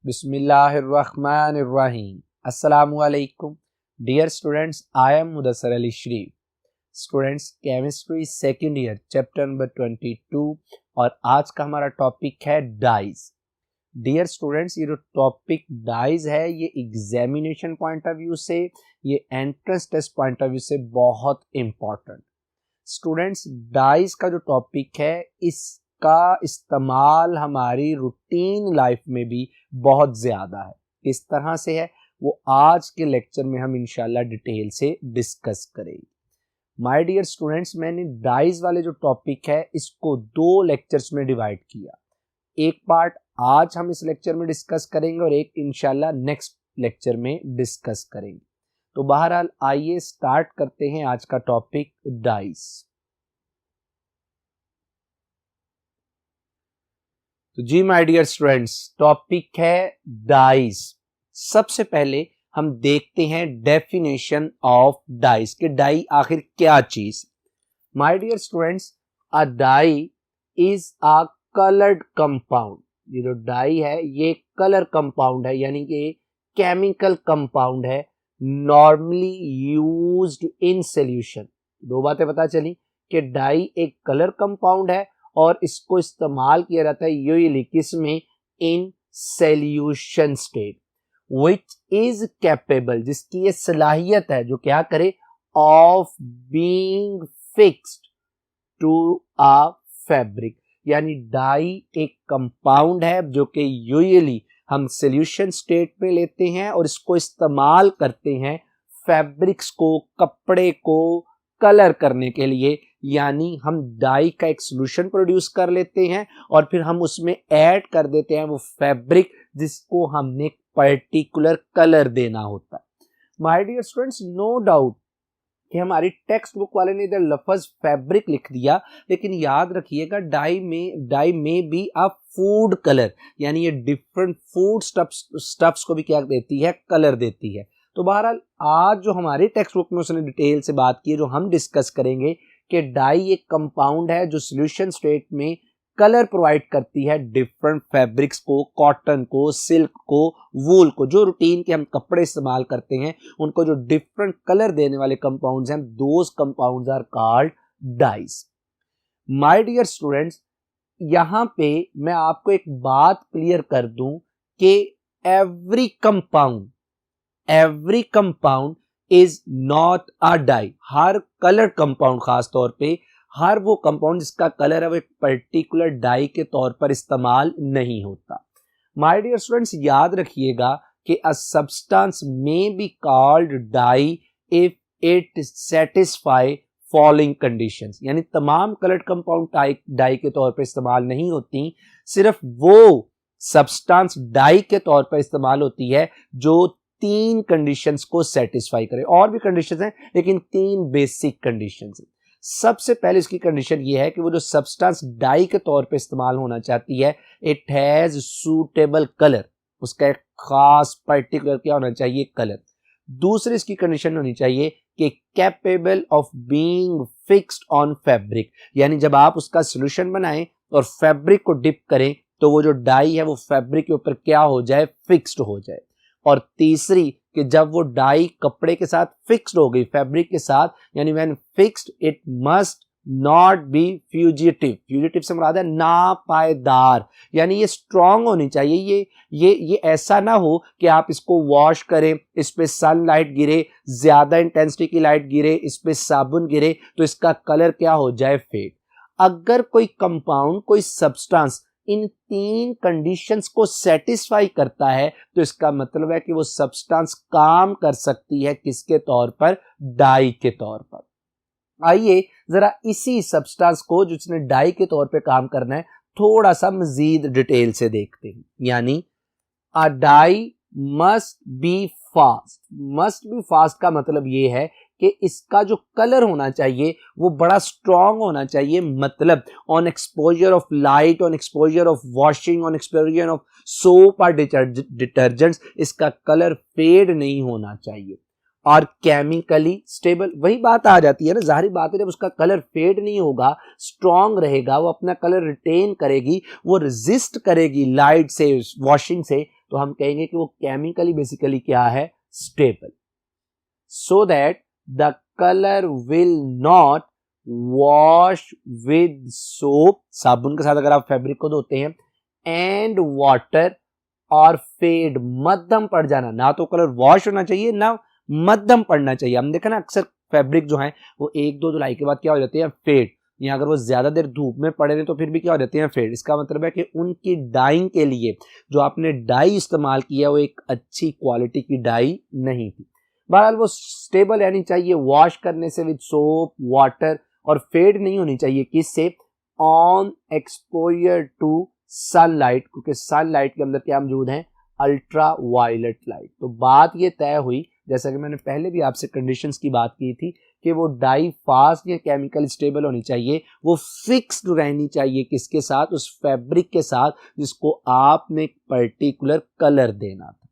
बिस्मिल्लाहिर्रहमानिर्रहीम। अस्सलामुअलैकुम dear students, I am Mudassar Ali Sharif. Students, chemistry second year chapter number 22 और आज का हमारा टॉपिक है डाइज। डियर स्टूडेंट्स, ये जो टॉपिक डाइज है ये एग्जामिनेशन पॉइंट ऑफ व्यू से, ये entrance test point of view से बहुत इंपॉर्टेंट। स्टूडेंट्स, डाइज का जो टॉपिक है इसका इस्तेमाल हमारी रूटीन लाइफ में भी बहुत ज़्यादा है। किस तरह से है वो आज के लेक्चर में हम इंशाल्लाह डिटेल से डिस्कस करेंगे। माय डियर स्टूडेंट्स, मैंने डाइज वाले जो टॉपिक है इसको 2 लेक्चर्स में डिवाइड किया। एक पार्ट आज हम इस लेक्चर में डिस्कस करेंगे और एक इंशाल्लाह नेक्स्ट लेक्चर में डिस्कस करेंगे। तो बहरहाल आइए स्टार्ट करते हैं आज का टॉपिक डाइज। तो जी माय डियर स्टूडेंट्स, टॉपिक है डाइज। सबसे पहले हम देखते हैं डेफिनेशन ऑफ डाइज कि डाई आखिर क्या चीज। My dear students, a dye is a coloured compound. ये जो डाई है ये कलर कंपाउंड है, यानी कि केमिकल कंपाउंड है, नॉर्मली यूज्ड इन सॉल्यूशन। 2 बातें पता चली कि डाई एक कलर कंपाउंड है और इसको इस्तेमाल किया जाता है यूजुअली किसमें, in solution state, which is capable, जिसकी ये सलाहियत है जो क्या करे, of being fixed to a fabric. यानी डाई एक कंपाउंड है जो कि यूजुअली हम सॉल्यूशन स्टेट में लेते हैं और इसको इस्तेमाल करते हैं फैब्रिक्स को, कपड़े को कलर करने के लिए। यानी हम डाई का एक सॉल्यूशन प्रोड्यूस कर लेते हैं और फिर हम उसमें ऐड कर देते हैं वो फैब्रिक जिसको हमने पर्टिकुलर कलर देना होता है। My dear students, no doubt कि हमारी टेक्स्ट बुक वाले ने इधर लफ्ज फैब्रिक लिख दिया, लेकिन याद रखिएगा डाई में भी अ फूड कलर, यानी ये डिफरेंट फूड स्टफ्स को भी क्या देती है, कलर देती है। तो बहरहाल आज जो हमारी टेक्स्ट बुक में उसने डिटेल से बात की है, जो हम डिस्कस करेंगे कि डाई एक कंपाउंड है जो सॉल्यूशन स्टेट में कलर प्रोवाइड करती है डिफरेंट फैब्रिक्स को, कॉटन को, सिल्क को, वूल को, जो रूटीन के हम कपड़े इस्तेमाल करते हैं उनको जो डिफरेंट कलर देने वाले कंपाउंड्स हैं, those compounds are called dyes. My dear students, यहां पे मैं आपको एक बात क्लियर कर दूं कि every compound is not a dye. हर कलर कंपाउंड, खास तौर पे हर वो कंपाउंड जिसका कलर है वो एक पर्टिकुलर डाई के तौर पर इस्तेमाल नहीं होता। माय डियर स्टूडेंट्स, याद रखिएगा कि a substance may be called dye if it satisfy following conditions. यानी तमाम कलर्ड कंपाउंड डाई के तौर पर इस्तेमाल नहीं होती, सिर्फ वो सब्सटेंस डाई के तौर पर इस्तेमाल होती है जो 3 कंडीशंस को सेटिस्फाई करे। और भी कंडीशंस हैं लेकिन 3 बेसिक कंडीशंस हैं। सबसे पहले इसकी कंडीशन ये है कि वो जो सब्सटेंस डाई के तौर पे इस्तेमाल होना चाहती है, इट हैज सूटेबल कलर, उसका एक खास पर्टिकुलर क्या होना चाहिए, कलर। दूसरी इसकी कंडीशन होनी चाहिए कि capable of being fixed on fabric, यानी जब आप उसका सॉल्यूशन बनाएं और फैब्रिक को डिप करें तो वो जो डाई है वो फैब्रिक के ऊपर क्या हो जाए, फिक्स्ड हो जाए। और तीसरी कि जब वो डाई कपड़े के साथ फिक्स्ड हो गई, फैब्रिक के साथ, यानी when fixed it must not be fugitive से मुराद है नापायदार, यानी ये स्ट्रांग होनी चाहिए। ये ऐसा ना हो कि आप इसको वॉश करें, इस पे सनलाइट गिरे, ज्यादा इंटेंसिटी की लाइट गिरे, इस पे साबुन गिरे तो इसका कलर क्या हो जाए, फेड। अगर कोई कंपाउंड, कोई सब्सटेंस इन 3 कंडीशंस को सेटिस्फाई करता है तो इसका मतलब है कि वो सब्सटेंस काम कर सकती है किसके तौर पर, डाई के तौर पर। आइए जरा इसी सब्सटेंस को जिसने डाई के तौर पे काम करना है थोड़ा सा मजीद डिटेल से देखते हैं। यानी अ डाई मस्ट बी फास्ट का मतलब ये है कि इसका जो कलर होना चाहिए वो बड़ा स्ट्रॉन्ग होना चाहिए। मतलब on exposure of light, on exposure of washing, on exposure of soap और डिटर्जेंट्स, इसका कलर फेड नहीं होना चाहिए। और केमिकली स्टेबल, वही बात आ जाती है ना, जाहिर बात है जब उसका कलर फेड नहीं होगा, स्ट्रॉन्ग रहेगा, वो अपना कलर रिटेन करेगी, वो रेजिस्ट करेगी लाइट से, वॉशिंग से, तो हम कहेंगे कि वो केमिकली बेसिकली क्या है, stable, so that the colour will not wash with soap, साबुन के साथ अगर आप फैब्रिक को धोते हैं, एंड वाटर, और फेड, मध्यम पड़ जाना, ना तो कलर वॉश होना चाहिए ना मध्यम पड़ना चाहिए। हम देखा ना अक्सर फैब्रिक जो है वो एक दो धुलाई के बाद क्या हो जाते हैं, फेड, या अगर वो ज्यादा देर धूप में पड़े रहे तो फिर भी क्या हो जाते हैं, फेड। इसका मतलब है कि उनकी डाइंग के लिए जो आपने डाई इस्तेमाल किया वो एक अच्छी क्वालिटी की डाई नहीं थी। बहरहाल वो स्टेबल रहनी चाहिए वॉश करने से विद सोप वाटर, और फेड नहीं होनी चाहिए किससे, ऑन एक्सपोजर टू सनलाइट, क्योंकि सनलाइट के अंदर क्या मौजूद है, अल्ट्रा वायलेट लाइट। तो बात ये तय हुई, जैसा कि मैंने पहले भी आपसे कंडीशंस की बात की थी, कि वो डाई फास्ट या केमिकल स्टेबल होनी चाहिए, वो फिक्स्ड रहनी चाहिए किसके साथ, उस फैब्रिक के साथ जिसको आपने पर्टिकुलर कलर देना था।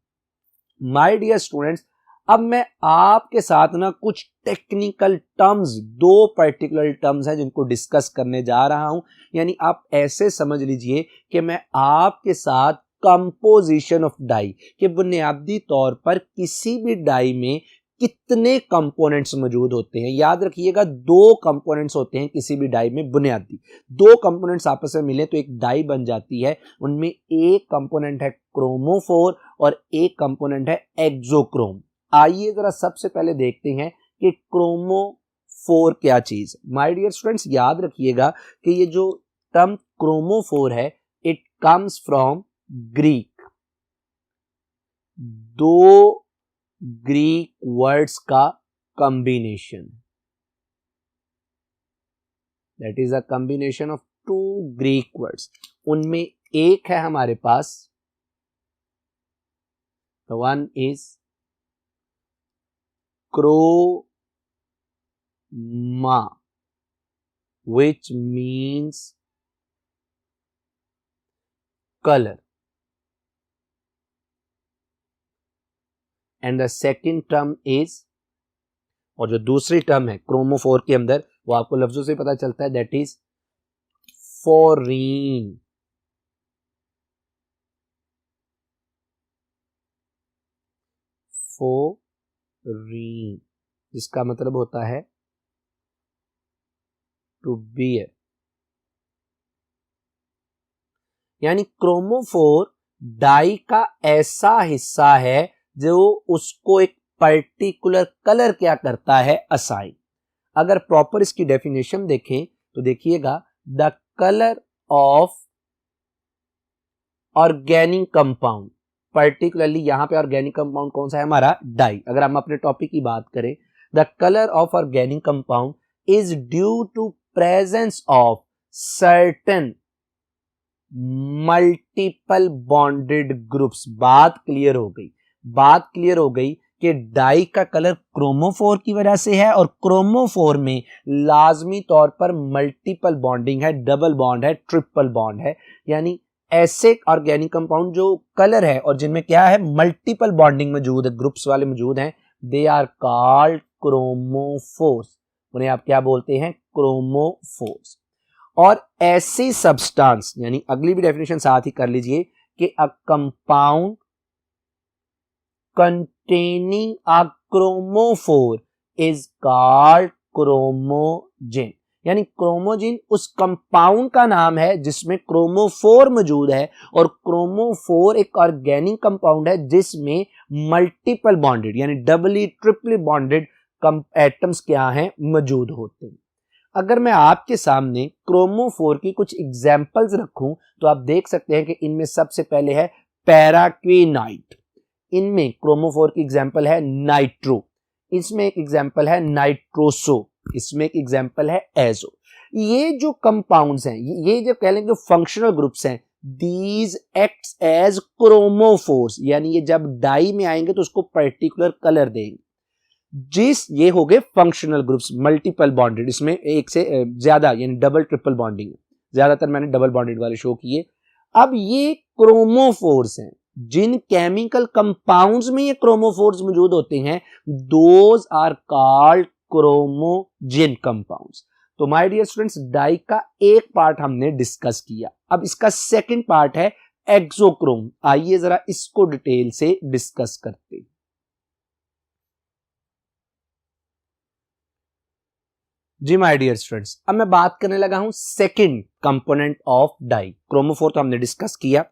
माय डियर स्टूडेंट्स, अब मैं आपके साथ ना कुछ टेक्निकल टर्म्स, दो पर्टिकुलर टर्म्स हैं जिनको डिस्कस करने जा रहा हूं। यानी आप ऐसे समझ लीजिए कि मैं आपके साथ कंपोजिशन ऑफ डाई के बुनियादी तौर पर किसी भी डाई में कितने कंपोनेंट्स मौजूद होते हैं। याद रखिएगा, दो कंपोनेंट्स होते हैं किसी भी डाई में बुनियादी, दो कंपोनेंट्स आपस में मिले तो एक डाई बन जाती है। उनमें एक कंपोनेंट है क्रोमोफोर और एक कंपोनेंट है एक्सोक्रोम। आइए जरा सबसे पहले देखते हैं कि क्रोमोफोर क्या चीज है। माय डियर स्टूडेंट्स, याद रखिएगा कि ये जो टर्म क्रोमोफोर है, इट कम्स फ्रॉम ग्रीक, दो ग्रीक वर्ड्स का combination, that is a combination of two Greek words. उनमें एक है हमारे पास, the one is chroma, which means color, and the second term is, और जो दूसरी टर्म है क्रोमोफोर के अंदर, वो आपको लफ्जों से पता चलता है, दैट इज फोरीन। फोरीन जिसका मतलब होता है टू बियर। यानी क्रोमोफोर डाई का ऐसा हिस्सा है जो उसको एक पर्टिकुलर कलर क्या करता है, असाइन। अगर प्रॉपर इसकी डेफिनेशन देखें तो देखिएगा, the colour of organic compound, particularly यहां पे ऑर्गेनिक कंपाउंड कौन सा है, हमारा डाई। अगर हम अपने टॉपिक की बात करें, the colour of organic compound is due to presence of certain multiple bonded groups. बात क्लियर हो गई, बात क्लियर हो गई कि डाई का कलर क्रोमोफोर की वजह से है, और क्रोमोफोर में लाजमी तौर पर मल्टीपल बॉन्डिंग है, डबल बॉन्ड है, ट्रिपल बॉन्ड है। यानी ऐसे ऑर्गेनिक कंपाउंड जो कलर है और जिनमें क्या है, मल्टीपल बॉन्डिंग मौजूद है, ग्रुप्स वाले मौजूद हैं, दे आर कॉल्ड क्रोमोफोर्स। उन्हें आप क्या बोलते हैं, क्रोमोफोर्स। और ऐसी सब्सटेंस, यानी अगली भी डेफिनेशन साथ ही कर लीजिए कि a compound containing a chromophore is called क्रोमोजिन। यानी क्रोमोजिन उस कंपाउंड का नाम है जिसमें क्रोमोफोर मौजूद है, और क्रोमोफोर एक ऑर्गेनिक कंपाउंड है जिसमें मल्टीपल बॉन्डेड यानी डबली ट्रिपली बॉन्डेड एटम्स क्या हैं, मौजूद होते हैं। अगर मैं आपके सामने क्रोमोफोर की कुछ एग्जांपल्स रखूं तो आप देख सकते हैं कि इनमें सबसे पहले है पैराक्विनाइट। इनमें क्रोमोफोर की एग्जांपल है नाइट्रो, इसमें एक एग्जांपल है नाइट्रोसो, इसमें एक एग्जांपल है एजो। ये जो कंपाउंड्स हैं, ये जो कह लेंगे फंक्शनल ग्रुप्स हैं, दीज एक्ट्स एज क्रोमोफोर्स, यानी ये जब डाई में आएंगे तो उसको पर्टिकुलर कलर देंगे। ये हो गए फंक्शनल ग्रुप्स, मल्टीपल बॉन्डेड, इसमें एक से ज्यादा यानी डबल ट्रिपल बॉन्डिंग, ज्यादातर मैंने डबल बॉन्डेड वाले शो किए। अब ये क्रोमोफोर्स हैं, जिन केमिकल कंपाउंड्स में ये क्रोमोफोर्स मौजूद होते हैं, दोज आर कॉल्ड क्रोमोजिन कंपाउंड्स। तो माय डियर स्टूडेंट्स, डाई का एक पार्ट हमने डिस्कस किया। अब इसका सेकंड पार्ट है एक्सोक्रोम। आइए जरा इसको डिटेल से डिस्कस करते हैं। जी माय डियर स्टूडेंट्स, अब मैं बात करने लगा हूं second component of dye. Chromophore तो हमने डिस्कस किया।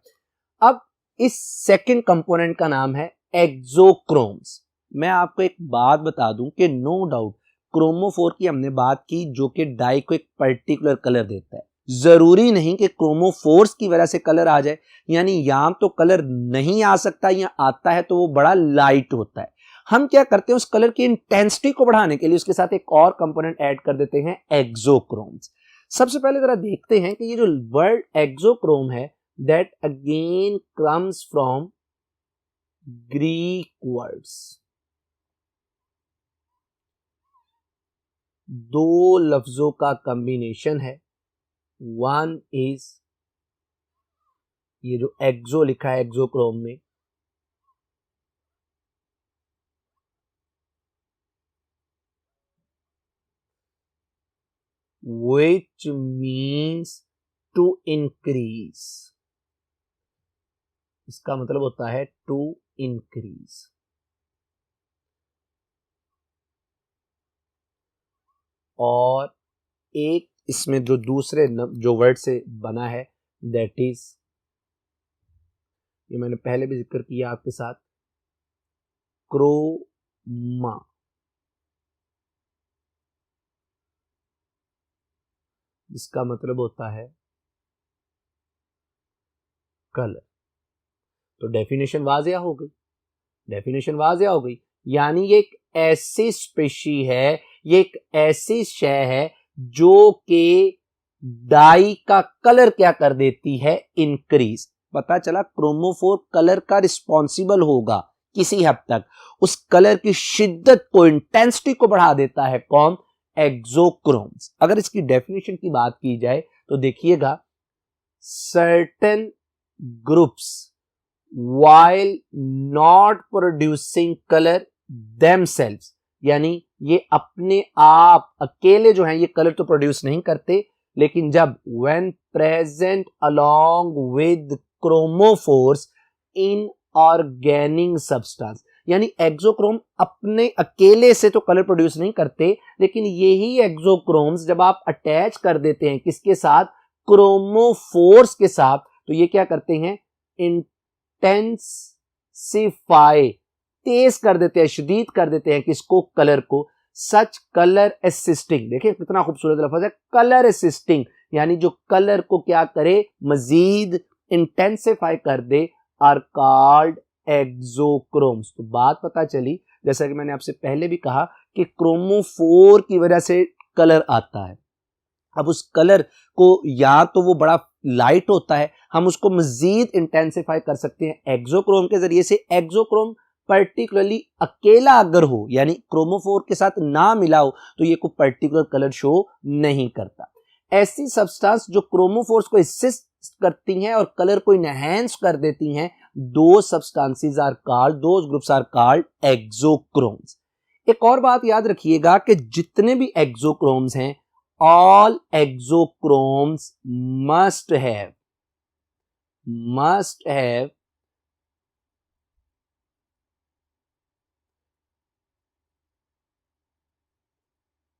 अब इस सेकंड कंपोनेंट का नाम है एक्सोक्रोम्स। मैं आपको एक बात बता दूं कि नो डाउट क्रोमोफोर की हमने बात की जो कि डाई को एक पर्टिकुलर कलर देता है। जरूरी नहीं कि क्रोमोफोर्स की वजह से कलर आ जाए, यानी यहां तो कलर नहीं आ सकता या आता है तो वो बड़ा लाइट होता है। हम क्या करते हैं, उस कलर की इंटेंसिटी को बढ़ाने के लिए उसके साथ एक और कंपोनेंट ऐड कर देते हैं, एक्सोक्रोम्स। सबसे पहले जरा देखते हैं कि ये जो वर्ड एक्सोक्रोम है that again comes from Greek words. दो लफ्जों का कॉम्बिनेशन है। वन इज, ये जो एक्सो लिखा है एक्सोक्रोम में, which means to increase। इसका मतलब होता है टू इंक्रीज। और एक इसमें जो दूसरे जो वर्ड से बना है दैट इज, ये मैंने पहले भी जिक्र किया आपके साथ, क्रोमा। जिसका मतलब होता है कलर। तो डेफिनेशन वाज़िया हो गई, डेफिनेशन वाज़िया हो गई। यानी ये एक ऐसी स्पेशी है, ये एक ऐसी शय है जो कि डाई का कलर क्या कर देती है, इंक्रीज। पता चला क्रोमोफोर कलर का रिस्पॉन्सिबल होगा किसी हद तक, उस कलर की शिद्दत को, इंटेंसिटी को बढ़ा देता है कौन, एक्सोक्रोम्स। अगर इसकी डेफिनेशन की बात की जाए तो देखिएगा, certain groups while not producing color themselves, यानी ये अपने आप अकेले जो हैं ये कलर तो प्रोड्यूस नहीं करते, लेकिन जब when present along with chromophores in organic substance, यानी एक्सोक्रोम अपने अकेले से तो कलर प्रोड्यूस नहीं करते, लेकिन यही एक्सोक्रोम्स जब आप अटैच कर देते हैं किसके साथ, क्रोमोफोर्स के साथ, तो ये क्या करते हैं, इंटेंसिफाई, तेज कर देते हैं, शदीद कर देते हैं किसको, कलर को। सच कलर असिस्टिंग, देखिए कितना खूबसूरत लफ्ज है, कलर असिस्टिंग, यानी जो कलर को क्या करे, मजीद इंटेंसिफाई कर दे, आर कॉल्ड एक्सोक्रोम्स। तो बात पता चली, जैसा कि मैंने आपसे पहले भी कहा कि क्रोमोफोर की वजह से कलर आता है। अब उस कलर को या तो वो बड़ा लाइट होता है, हम उसको मजीद इंटेंसिफाई कर सकते हैं एक्सोक्रोम के जरिए से। एक्सोक्रोम पर्टिकुलरली अकेला अगर हो, यानी क्रोमोफोर के साथ ना मिला हो, तो ये कोई पर्टिकुलर कलर शो नहीं करता। ऐसी सब्सटेंस जो क्रोमोफोर्स को असिस्ट करती हैं और कलर को इनहेंस कर देती हैं, दो substances are called, those groups are called auxochromes. एक और बात याद रखिएगा कि जितने भी एक्सोक्रोम्स हैं, all exochromes must have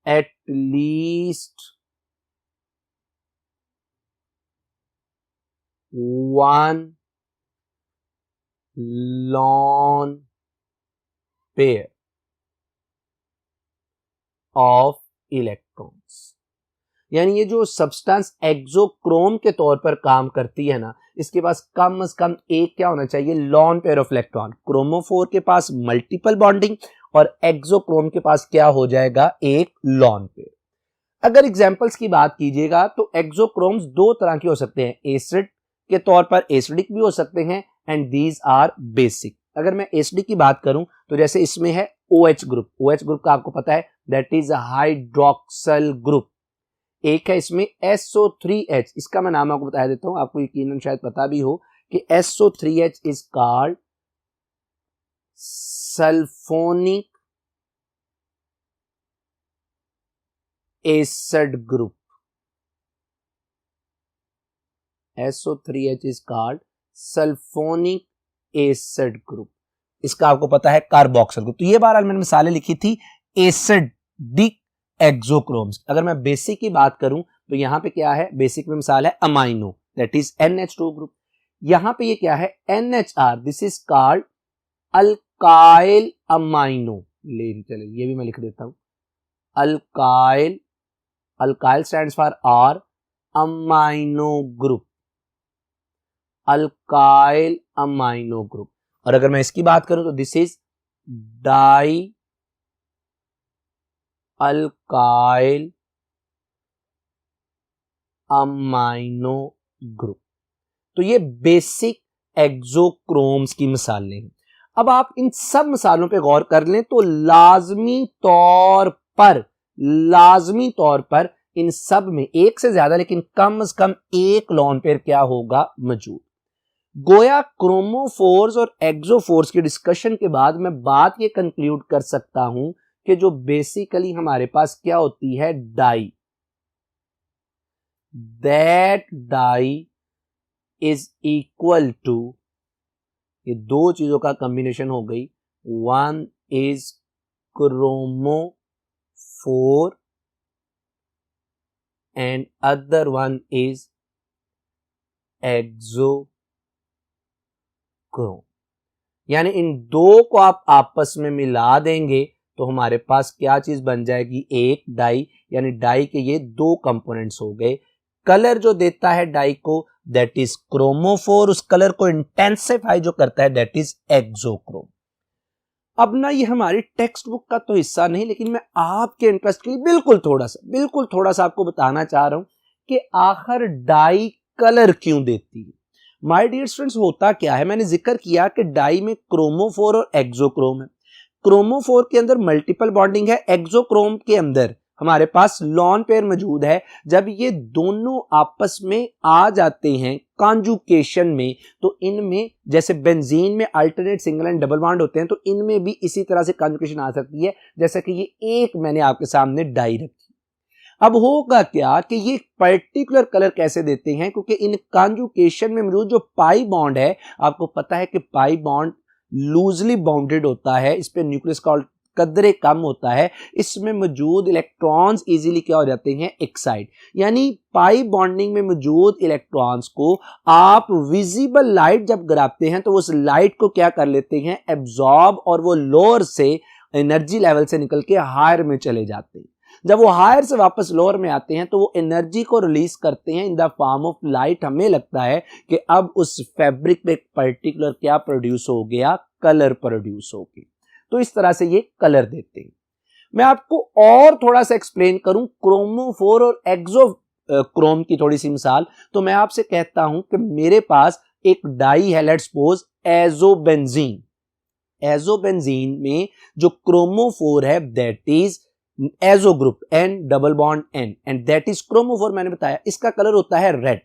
at least one lone pair of electrons। यानी ये जो सब्सटेंस एक्सोक्रोम के तौर पर काम करती है ना, इसके पास कम से कम एक क्या होना चाहिए, lone pair of electron. Chromophore के पास मल्टीपल बॉन्डिंग और एक्सोक्रोम के पास क्या हो जाएगा, एक लॉन पेयर। अगर एग्जांपल्स की बात कीजिएगा तो एक्सोक्रोम्स दो तरह के हो सकते हैं, एसिड के तौर पर एसिडिक भी हो सकते हैं, एंड दीज आर बेसिक। अगर मैं एसिडिक की बात करूं तो जैसे इसमें है OH ग्रुप, OH ग्रुप का आपको पता है दैट इज हाइड्रोक्सल ग्रुप। एक है इसमें SO3H, इसका मैं नाम आपको बता देता हूं, आपको यकीनन शायद पता भी हो कि SO3H is called sulphonic acid group. SO3H is called sulphonic acid group, इसका आपको पता है कार्बोक्सिल ग्रुप। तो ये बार मैंने मिसालें लिखी थी एसिडिक एक्सोक्रोम्स। अगर मैं बेसिक की बात करूं तो यहां पे क्या है, बेसिक में मिसाल है amino, that is NH2 group. यहां पे ये क्या है, NHR, this is called alkyl amino. ले चले, ये भी मैं लिख देता हूं, alkyl, alkyl stands for R, amino group, alkyl amino group. और अगर मैं इसकी बात करूं तो this is die alkyl amino group. तो ये बेसिक एक्सोक्रोम्स की मिसालें हैं। अब आप इन सब मिसालों पे गौर कर लें तो लाजमी तौर पर इन सब में एक से ज्यादा लेकिन कम से कम एक लोन पेयर क्या होगा, मौजूद। गोया क्रोमोफोर्स और एक्सोफोर्स की डिस्कशन के बाद मैं बात ये कंक्लूड कर सकता हूं कि जो बेसिकली हमारे पास क्या होती है, dye, that dye is equal to, ये दो चीजों का कॉम्बिनेशन हो गई, one is chromophore and other one is auxochrome. यानी इन दो को आप आपस में मिला देंगे तो हमारे पास क्या चीज बन जाएगी, एक डाई। यानी डाई के ये दो कंपोनेंट्स हो गए। कलर जो देता है डाई को, दैट इज क्रोमोफोर, उस कलर को इंटेंसिफाई जो करता है, दैट इज एक्सोक्रोम। अब ना ये हमारी टेक्स्ट बुक का तो हिस्सा नहीं, लेकिन मैं आपके इंटरेस्ट के लिए बिल्कुल थोड़ा सा आपको बताना चाह रहा हूं कि आखिर डाई कलर क्यों देती है। माय डियर स्टूडेंट्स, होता क्या है, मैंने जिक्र किया कि डाई में क्रोमोफोर और एक्सोक्रोम है। क्रोमोफोर के अंदर मल्टीपल बॉन्डिंग है, एक्सोक्रोम के अंदर हमारे पास लॉन पेयर मौजूद है। जब ये दोनों आपस में आ जाते हैं कॉन्जुगेशन में, तो इनमें जैसे बेंजीन में alternate single and double bond होते हैं, तो इनमें भी इसी तरह से कॉन्जुगेशन आ सकती है, जैसा कि ये एक मैंने आपके सामने डाई रखी। अब होगा क्या कि ये पर्टिकुलर कलर कैसे देते हैं, क्योंकि इन कॉन्जुगेशन में मौजूद जो पाई बॉन्ड है, आपको पता है कि पाई बॉन्ड लूजली बाउंडेड होता है, इस पे न्यूक्लियस का कदरे कम होता है, इसमें मौजूद इलेक्ट्रॉन्स इजीली क्या हो जाते हैं, एक्साइट। यानी पाई बॉन्डिंग में मौजूद इलेक्ट्रॉन्स को आप विजिबल लाइट जब गिराते हैं तो उस लाइट को क्या कर लेते हैं, एब्जॉर्ब, और वो लोअर से एनर्जी लेवल से निकल के हायर में चले जाते हैं। जब वो हायर से वापस लोअर में आते हैं तो वो एनर्जी को रिलीज करते हैं in the form of light. हमें लगता है कि अब उस फैब्रिक पे पर्टिकुलर क्या प्रोड्यूस हो गया, कलर प्रोड्यूस हो गया। तो इस तरह से ये कलर देते हैं। मैं आपको और थोड़ा सा एक्सप्लेन करूं क्रोमोफोर और एक्सोक्रोम की थोड़ी सी मिसाल, तो मैं आपसे कहता हूं कि मेरे पास एक डाई है, लेट्स सपोज एजोबेंजीन। एजोबेंजीन में जो क्रोमोफोर है that is azo group, N double bond N, and that is chromophore. मैंने बताया इसका कलर होता है रेड।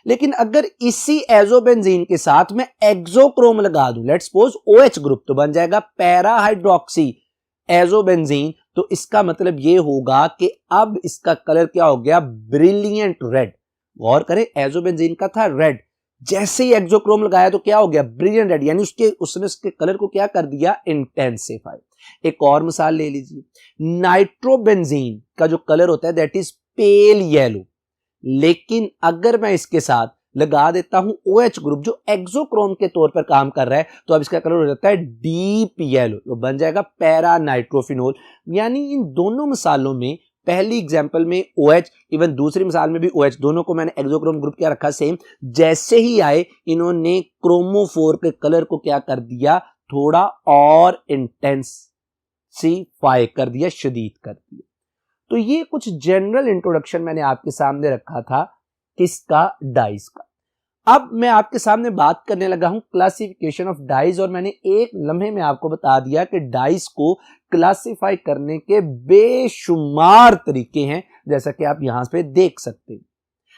लेकिन अगर इसी एजोबेंजीन के साथ मैं एक्सोक्रोम लगा दूं, लेट्स सपोज OH ग्रुप, तो बन जाएगा पैरा हाइड्रोक्सी एजोबेंजीन। तो इसका मतलब ये होगा कि अब इसका कलर क्या हो गया, ब्रिलियंट रेड। गौर करें, एजोबेंजीन का था रेड, जैसे ही एक्सोक्रोम लगाया तो क्या हो गया, ब्रिलियंट रेड। यानी उसने उसके कलर को क्या कर दिया, इंटेंसिफाई। एक और मिसाल ले लीजिए, नाइट्रोबेंजीन का जो कलर होता है दैट इज पेल येलो। लेकिन अगर मैं इसके साथ लगा देता हूं OH ग्रुप जो एक्सोक्रोम के तौर पर काम कर रहा है, तो अब इसका कलर हो जाता है डीप येलो, तो बन जाएगा पैरा नाइट्रोफिनोल। यानी इन दोनों मिसालों में, पहली एग्जांपल में OH, इवन दूसरी मिसाल में भी OH, दोनों को मैंने एक्सोक्रोम ग्रुप क्या रखा, सेम। जैसे ही आए इन्होंने क्रोमोफोर के कलर को क्या कर दिया, थोड़ा और इंटेंसिफाई कर दिया, शदीद कर दिया। तो ये कुछ जनरल इंट्रोडक्शन मैंने आपके सामने रखा था, किसका, डाइज का। अब मैं आपके सामने बात करने लगा हूं क्लासिफिकेशन ऑफ डाइज, और मैंने एक लम्हे में आपको बता दिया कि डाइज को क्लासिफाई करने के बेशुमार तरीके हैं, जैसा कि आप यहां पे देख सकते हैं।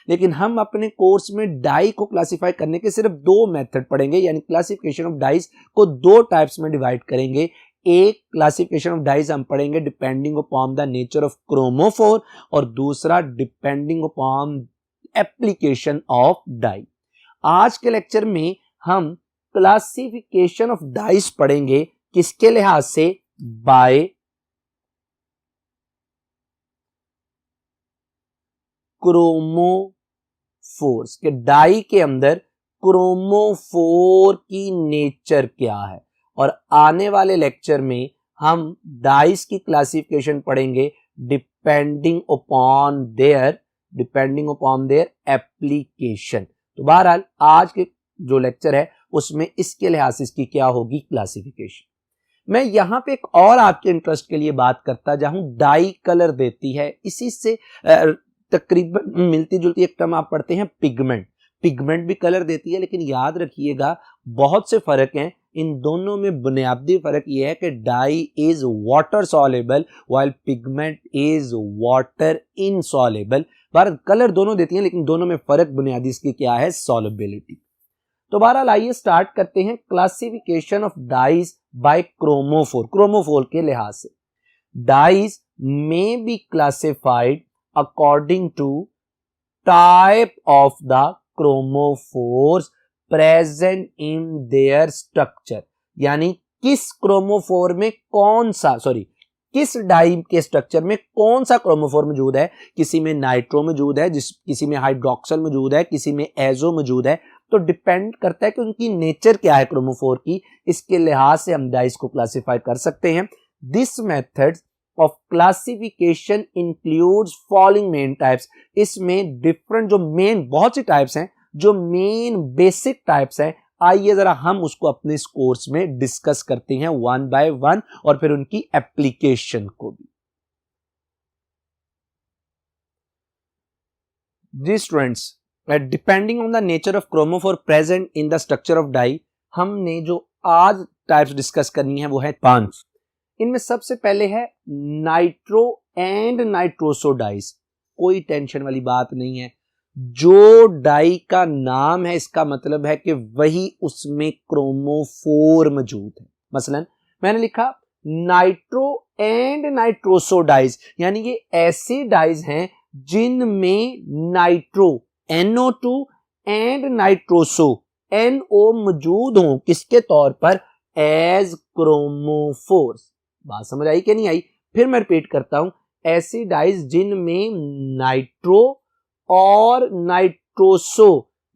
लेकिन हम अपने कोर्स में डाई को क्लासिफाई करने के सिर्फ दो मेथड पढ़ेंगे, यानी क्लासिफिकेशन ऑफ डाइज को दो टाइप्स में डिवाइड करेंगे। एक क्लासिफिकेशन ऑफ डाइज हम पढ़ेंगे depending upon the nature of chromophore, और दूसरा depending upon application of dye. आज के लेक्चर में हम क्लासिफिकेशन ऑफ डाइस पढ़ेंगे किसके लिहाज से, बाय क्रोमोफोर्स के डाई के अंदर क्रोमोफोर की नेचर क्या है। और आने वाले लेक्चर में हम डाइस की क्लासिफिकेशन पढ़ेंगे डिपेंडिंग अपॉन देयर एप्लीकेशन। तो बहरहाल आज के जो लेक्चर है उसमें इसके लिहाज से इसकी क्या होगी, क्लासिफिकेशन। मैं यहां पे एक और आपके इंटरेस्ट के लिए बात करता जाऊं, डाई कलर देती है, इसी से तकरीबन मिलती जुलती एक टर्म आप पढ़ते हैं पिगमेंट। पिगमेंट भी कलर देती है, लेकिन याद रखिएगा बहुत से फर्क हैं इन दोनों में। बुनियादी फर्क यह है कि dye is water soluble while pigment is water insoluble. बहरहाल कलर दोनों देती हैं, लेकिन दोनों में फर्क बुनियादी इसकी क्या है, सॉल्युबिलिटी। तो बहरहाल आइए स्टार्ट करते हैं classification of dyes by chromophore. Chromophore के लिहाज से dyes may be classified according to type of the chromophores present in their structure, यानी किस क्रोमोफोर में किस डाई के स्ट्रक्चर में कौन सा क्रोमोफोर मौजूद है। किसी में नाइट्रो मौजूद है, किसी में हाइड्रोक्सल मौजूद है, किसी में एजो मौजूद है। तो डिपेंड करता है कि उनकी नेचर क्या है क्रोमोफोर की, इसके लिहाज से हम डाइस को क्लासिफाई कर सकते हैं। This method of classification includes following main types. इसमें डिफरेंट जो मेन बहुत सी टाइप्स हैं, जो मेन बेसिक टाइप्स हैं, आइए जरा हम उसको अपने इस कोर्स में डिस्कस करते हैं वन बाय वन, और फिर उनकी एप्लीकेशन को भी। जी students, depending on the nature of chromophore present in the structure of dye, हमने जो आज टाइप्स डिस्कस करनी है वो है 5। इनमें सबसे पहले है नाइट्रो एंड नाइट्रोसो डाइस। कोई टेंशन वाली बात नहीं है, जो डाई का नाम है इसका मतलब है कि वही उसमें क्रोमोफोर मौजूद है। मसलन मैंने लिखा नाइट्रो एंड नाइट्रोसो डाइस, यानी ये ऐसी डाइस हैं जिनमें nitro NO2 and nitroso NO मौजूद हो, किसके तौर पर, एज क्रोमोफोर्स। बात समझ आई कि नहीं आई? फिर मैं रिपीट करता हूं, ऐसी डाइस जिनमें नाइट्रो और नाइट्रोसो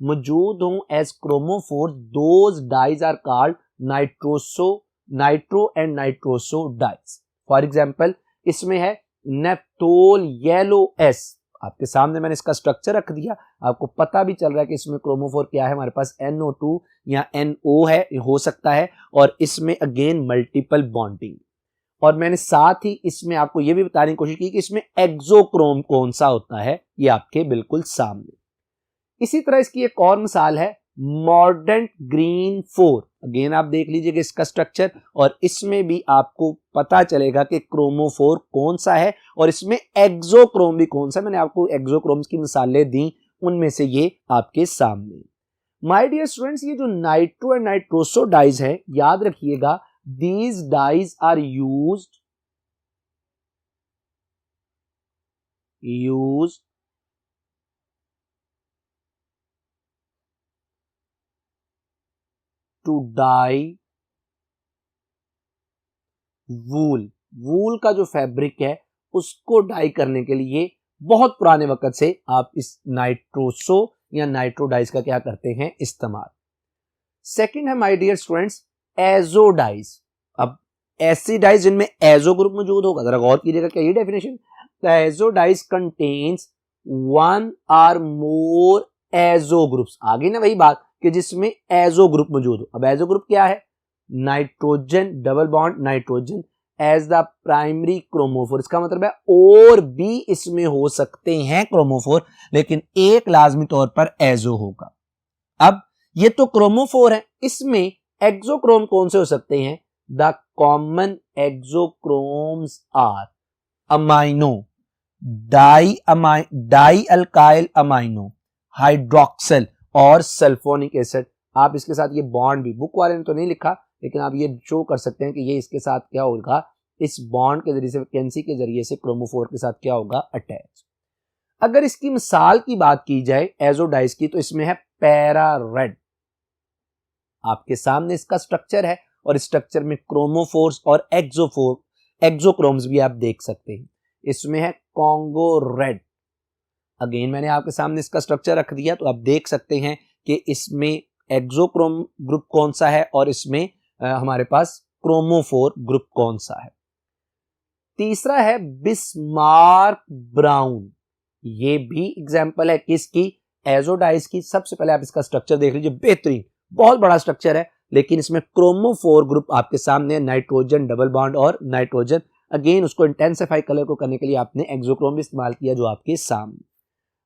मौजूद हों as chromophores, those dyes are called nitro and nitroso dyes. For example इसमें है नेप्थोल येलो एस। आपके सामने मैंने इसका स्ट्रक्चर रख दिया, आपको पता भी चल रहा है कि इसमें क्रोमोफोर क्या है, हमारे पास NO2 या NO है, हो सकता है, और इसमें अगेन मल्टीपल बॉन्डिंग। और मैंने साथ ही इसमें आपको यह भी बताने की कोशिश की कि इसमें एक्सोक्रोम कौन सा होता है, ये आपके बिल्कुल सामने। इसी तरह इसकी एक और मिसाल है मॉर्डेंट ग्रीन 4। अगेन आप देख लीजिएगा इसका स्ट्रक्चर, और इसमें भी आपको पता चलेगा कि क्रोमोफोर कौन सा है और इसमें एक्सोक्रोम भी कौन सा। मैंने आपको एक्सोक्रोम्स की मिसालें दी, उनमें से ये आपके सामने। माय डियर स्टूडेंट्स, ये जो नाइट्रो एंड नाइट्रोसो डाइज है, याद रखिएगा these dyes are used to dye वूल। वूल का जो फैब्रिक है उसको डाई करने के लिए बहुत पुराने वक्त से आप इस नाइट्रोसो या नाइट्रो डाइस का क्या करते हैं, इस्तेमाल। सेकंड है my dear students azo dyes. अब ऐसी डाइस जिनमें एजो ग्रुप मौजूद होगा, जरा गौर कीजिएगा क्या ये definition. The azo dyes contains one or more azo groups. आगे ना वही बात कि जिसमें एजो ग्रुप मौजूद हो। अब एजो ग्रुप क्या है, nitrogen double bond nitrogen as the primary chromophore. इसका मतलब है और भी इसमें हो सकते हैं क्रोमोफोर, लेकिन एक लाजमी तौर पर एजो होगा। अब ये तो क्रोमोफोर है, इसमें एक्सोक्रोम कौन से हो सकते हैं? The common auxochromes are amino, dialkyl amino, hydroxyl और सल्फोनिक एसिड। आप इसके साथ ये बॉन्ड भी, बुक वाले ने तो नहीं लिखा, लेकिन आप ये शो कर सकते हैं कि ये इसके साथ क्या होगा, इस बॉन्ड के जरिए से, वैकेंसी के जरिए से क्रोमोफोर के साथ क्या होगा, अटैच। अगर इसकी मिसाल की बात की जाए एजोडाइस की, तो इसमें है पैरा रेड। आपके सामने इसका स्ट्रक्चर है और स्ट्रक्चर में क्रोमोफोर्स और एक्सोक्रोम्स भी आप देख सकते हैं। इसमें है कॉन्गो रेड। अगेन मैंने आपके सामने इसका स्ट्रक्चर रख दिया तो आप देख सकते हैं कि इसमें एक्सोक्रोम ग्रुप कौन सा है और इसमें हमारे पास क्रोमोफोर ग्रुप कौन सा है। तीसरा है बिस्मार्क ब्राउन। ये भी एग्जांपल है किसकी, एजोडाइज की। सबसे पहले आप इसका स्ट्रक्चर देख लीजिए, बेहतरीन बहुत बड़ा स्ट्रक्चर है, लेकिन इसमें क्रोमोफोर ग्रुप आपके सामने, नाइट्रोजन डबल बॉन्ड और नाइट्रोजन। अगेन उसको इंटेंसिफाई कलर को करने के लिए आपने एक्सोक्रोम भी इस्तेमाल किया जो आपके सामने।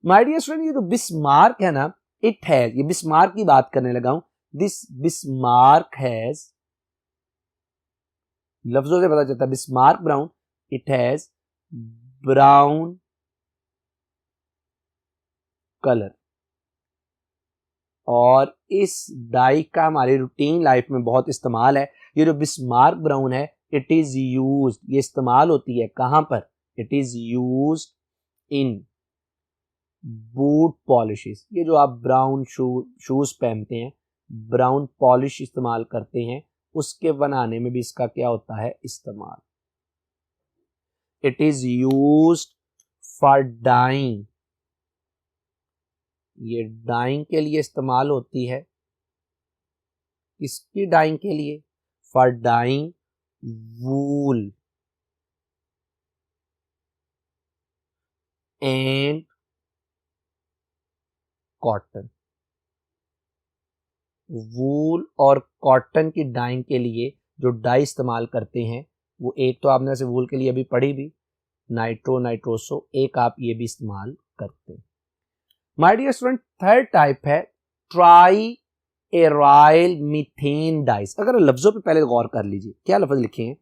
माय डियर स्टूडेंट, ये जो बिस्मार्क है ना, इट हैज, ये बिस्मार्क की बात करने लगा हूं, दिस बिस्मार्क हैज, लफ्जों से पता चलता है Bismarck brown, it has brown colour. और इस डाई का हमारी रूटीन लाइफ में बहुत इस्तेमाल है। ये जो बिस्मार्क ब्राउन है, इट इज यूज्ड, ये इस्तेमाल होती है कहां पर, it is used in boot polishes. ये जो आप ब्राउन शूज पहनते हैं, ब्राउन पॉलिश इस्तेमाल करते हैं, उसके बनाने में भी इसका क्या होता है, इस्तेमाल। It is used for dyeing, ये डाइंग के लिए इस्तेमाल होती है। इसकी डाइंग के लिए, for dyeing wool and cotton. Wool और कॉटन की डाइंग के लिए जो डाई इस्तेमाल करते हैं, वो एक तो आपने से वूल के लिए अभी पढ़ी भी, नाइट्रोसो, एक आप ये भी इस्तेमाल करते हैं। My dear student, third type है ट्राई एराइल मीथेन डाइस। अगर लफ्जों पे पहले गौर कर लीजिए, क्या लफ्ज लिखे हैं,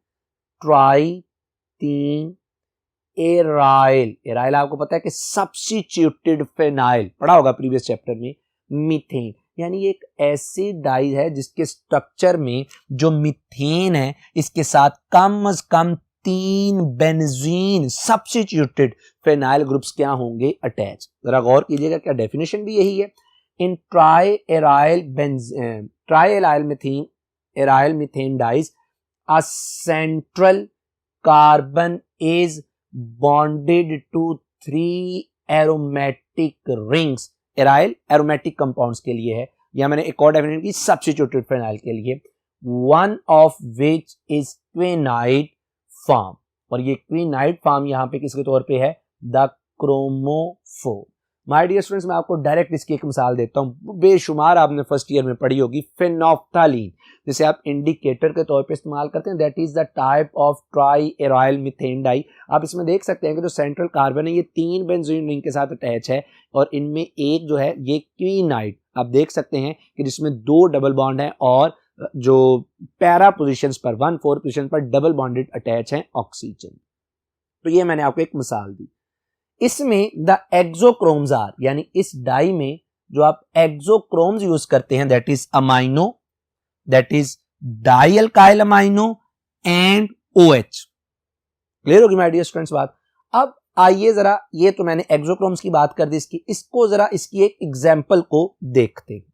ट्राई तीन एराइल। एराइल आपको पता है कि सब्स्टिट्यूटेड फेनाइल, पढ़ा होगा प्रीवियस चैप्टर में। मीथेन यानी एक ऐसी डाई है जिसके स्ट्रक्चर में जो मीथेन है, इसके साथ कम से कम 3 बेंजीन सब्स्टिट्यूटेड फेनाइल ग्रुप्स क्या होंगे, अटैच। जरा गौर कीजिएगा, क्या डेफिनेशन भी यही है। In triaryl methane dyes, a central carbon is bonded to 3 aromatic rings. Aryl aromatic compounds के लिए है, या मैंने एक और डेफिनेशन की सब्स्टिट्यूटेड फेनाइल के लिए, one of which is quinoid form. और ये क्विनाइड फॉर्म यहां पे किसके तौर पे है, the chromophore. My dear students, मैं आपको डायरेक्ट इसकी एक मिसाल देता हूं, बेशुमार आपने फर्स्ट ईयर में पढ़ी होगी, फेनोफ्थालीन, जिसे आप इंडिकेटर के तौर पे इस्तेमाल करते हैं। That is the type of triaryl methane dye. आप इसमें देख सकते हैं कि जो सेंट्रल कार्बन है ये 3 बेंजीन रिंग के साथ अटैच है, और इनमें एक जो है ये क्विनाइड, आप देख सकते हैं कि जिसमें 2 डबल बॉन्ड है, और जो पैरा पोजीशंस पर 1,4 पोजीशन पर डबल बॉन्डेड अटैच है ऑक्सीजन। तो ये मैंने आपको एक मिसाल दी। इसमें द एक्सोक्रोम्स आर, यानी इस डाई में जो आप एक्सोक्रोम्स यूज करते हैं, that is amino, that is die alkyl amino and OH। Clear होगी माय डियर स्टूडेंट्स बात। अब आइए जरा, ये तो मैंने एक्सोक्रोम्स की बात कर दी इसकी, इसको जरा इसकी एक एग्जांपल को देखते हैं।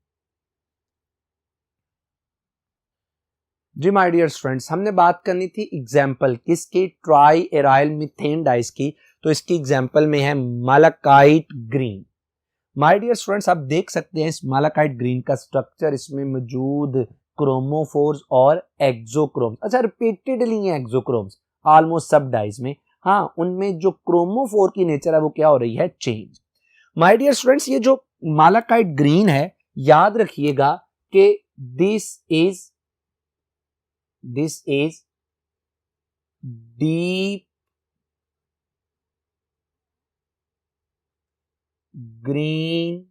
जी माय डियर स्टूडेंट्स, हमने बात करनी थी एग्जांपल किसकी, ट्राई एराइल मीथेन डाइस की। तो इसकी एग्जांपल में है मालाकाइट ग्रीन। माय डियर स्टूडेंट्स, आप देख सकते हैं इस मालाकाइट ग्रीन का स्ट्रक्चर, इसमें मौजूद क्रोमोफोर्स और एक्सोक्रोम्स। अच्छा, रिपीटेडली है एक्सोक्रोम्स ऑलमोस्ट सब डाइस में। हाँ, उनमें जो क्रोमोफोर की नेचर है वो क्या हो रही है, चेंज। माय डियर स्टूडेंट्स, ये जो मालाकाइट ग्रीन है, याद रखिएगा कि this is deep green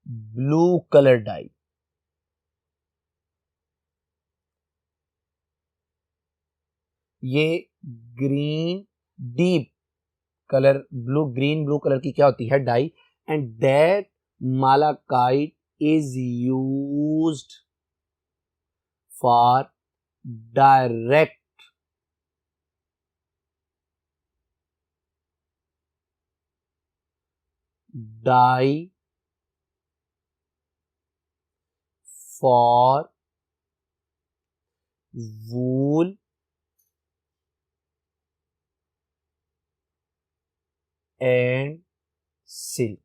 blue colour dye. ये green deep colour green blue colour की क्या होती है, dye. And that malachite is used for direct dye for wool and silk.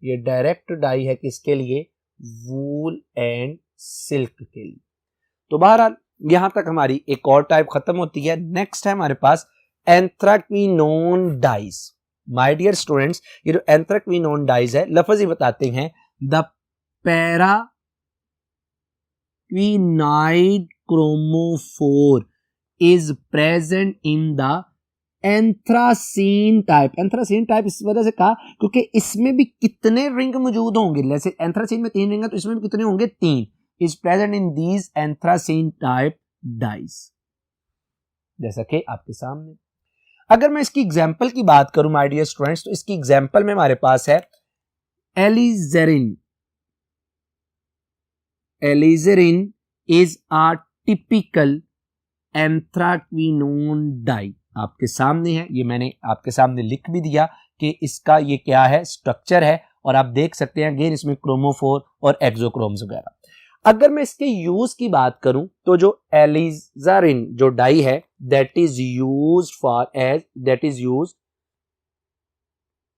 ये डायरेक्ट डाई है किसके लिए? वूल एंड सिल्क के लिए। तो बहरहाल यहां तक हमारी एक और टाइप खत्म होती है। नेक्स्ट है हमारे पास anthraquinone dyes. My dear students, ये जो एंथ्राक्विनोन डाइज है, लफ्ज ही बताते हैं, the paraquinoid chromophore is present in the anthracene type. Anthracene type इस वजह से कहा क्योंकि इसमें भी कितने रिंग मौजूद होंगे, जैसे एंथ्रासीन में 3 रिंग है तो इसमें भी कितने होंगे? 3। Is present in these anthracene type dyes, जैसा कि आपके सामने। अगर मैं इसकी एग्जांपल की बात करूं माय डियर स्टूडेंट्स, तो इसकी एग्जांपल में हमारे पास है alizarin. Alizarin is a typical anthraquinone dye. आपके सामने है, ये मैंने आपके सामने लिख भी दिया कि इसका ये क्या है, स्ट्रक्चर है, और आप देख सकते हैं अगेन इसमें क्रोमोफोर और एक्सोक्रोम्स वगैरह। अगर मैं इसके यूज की बात करूं तो जो एलिजारिन जो डाई है that is used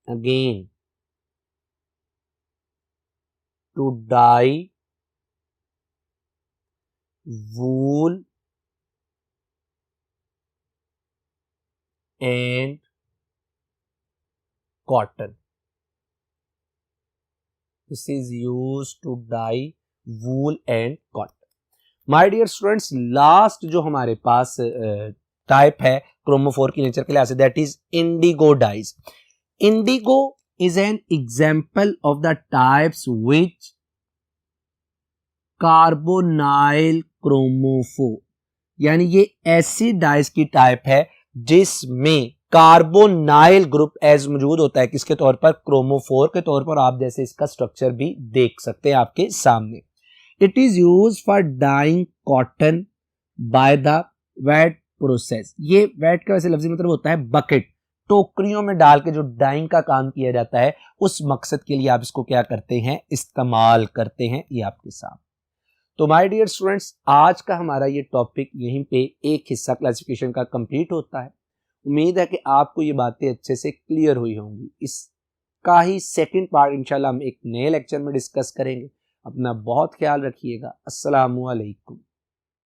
again to dye wool and cotton. This is used to dye wool and cotton. My dear students, last जो हमारे पास टाइप है क्रोमोफोर की नेचर के लिहाज से that is indigo dyes. Indigo is an example of the types which carbonyl chromophore, यानी ये ऐसी डाइज की टाइप है जिसमें कार्बोनाइल ग्रुप एज मौजूद होता है, किसके तौर पर? क्रोमोफोर के तौर पर। आप जैसे इसका स्ट्रक्चर भी देख सकते हैं आपके सामने। It is use for dyeing cotton by the wet process. ये वेट का वैसे लफ्जी मतलब होता है बकेट, टोकरियों में डाल के जो डाइंग का काम किया जाता है, उस मकसद के लिए आप इसको क्या करते हैं? इस्तेमाल करते हैं। ये आपके सामने। तो माय डियर स्टूडेंट्स, आज का हमारा ये टॉपिक यहीं पे एक हिस्सा क्लासिफिकेशन का कंप्लीट होता है। उम्मीद है कि आपको ये बातें अच्छे से क्लियर हुई होंगी। इसका ही सेकंड पार्ट इंशाल्लाह हम एक नए लेक्चर में डिस्कस करेंगे। अपना बहुत ख्याल रखिएगा। अस्सलामु अलैकुम।